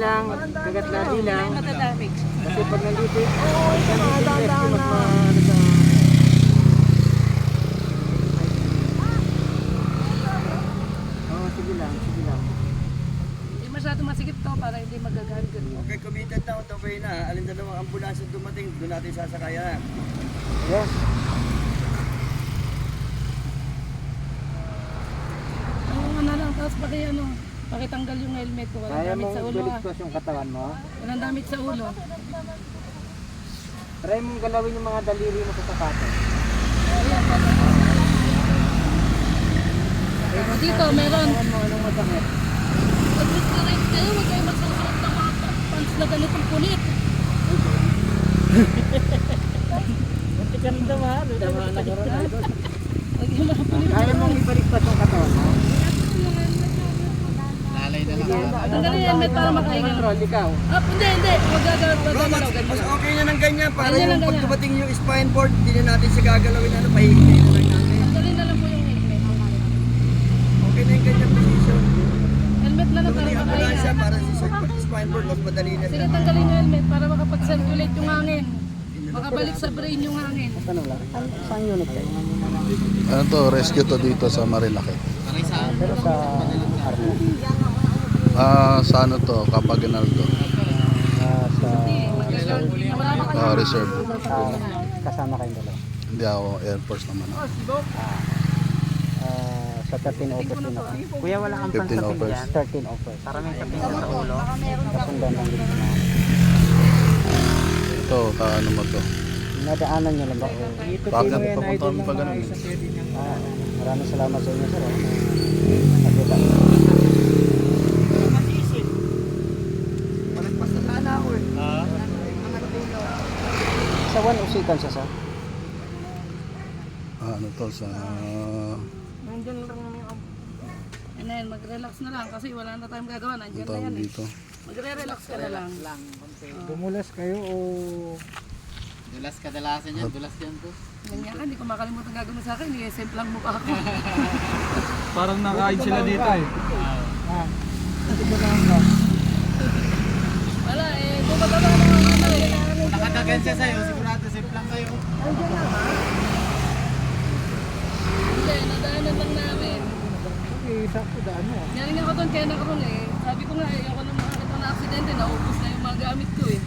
lang, kagat lagi lang. Matadamage. Kasi pag nandito, dahan-dahan na. Sige lang, sige lang. Hindi masyado masigip to para hindi magagamit. Okay, committed na ito kayo na. Alin dalawang ambulansya dumating, doon natin sasakayan. Yes. Ano lang, tapos pakitanggal yung helmet ko. Walang Kaya damit mong sa ulo ha. baligtas yung katawan mo. Walang damit sa ulo. Try mong galawin yung mga daliri mo sa sapatos. Dito, meron. Anong madamit? Pag-rit na rin kayo, huwag kayo magsusuot ng mga pants na ganitong punit. Munti ka rin damaan. Damaan na karoon. Huwag yung mga punit. Kaya mong ibaligtas yung katawan mo. Tanggalin yung helmet para makahinga. Control, ikaw. Hindi. Huwag gagalaw. Mas okay na ng ganyan para Ganyan lang, yung pag ganyan. dumating yung spine board, hindi na natin siya gagalawin ano, mahihigay na lang natin. Tanggalin na lang po yung helmet. Okay na yung ganyan position. Helmet na lang para Dumating ambulansya makahinga. para sa spine board, mas madali na Sige, siya. tanggalin yung helmet para makapag-circulate yung hangin. Makabalik sa brain yung hangin. Tanong lang, saan unit kayo? Ano to, rescue to dito sa Marilaki. Pero sa Armo. Sa ano to, Kapaginal to. Sa Reserve. kasama kayong dalawa. Hindi ako, Air Force naman ako. Sa 13 offers din ako. Kuya, wala kang 15 pansapin offers. dyan? 13 offers. Para may sapin ka sa ulo. Kasundan lang din sa mga. Ito, ano mo to? Nadaanan nyo lang ba? Bakit papunta kami pa ganun? Maraming salamat sa inyo, sir. Nakita. Malagpas na sana ako eh. Sa 1 usikan siya, sir. Ano to, sa... Nandiyan lang naman yung... Ano yan, mag-relax na lang kasi wala na tayong gagawa. Nandiyan na tawag yan eh. dito. Magre-relax ka na lang. Dumulas kayo o... Dulas kadalasan yan, dulas yan to. Ganyan ka, hindi ko makalimutan gagawin mo sa akin. I-SM lang mo pa ako. Parang nakain sila dito eh. Wala eh, bumaba na mga ano eh. Nakadagan siya sa'yo, sigurado safe lang kayo. Hindi, nadaanan lang namin. Sakto daan mo. Yaring ako doon kaya nakaroon eh. Sabi ko nga, ayoko nang makakita ng aksidente. Naubos na yung mga gamit ko eh.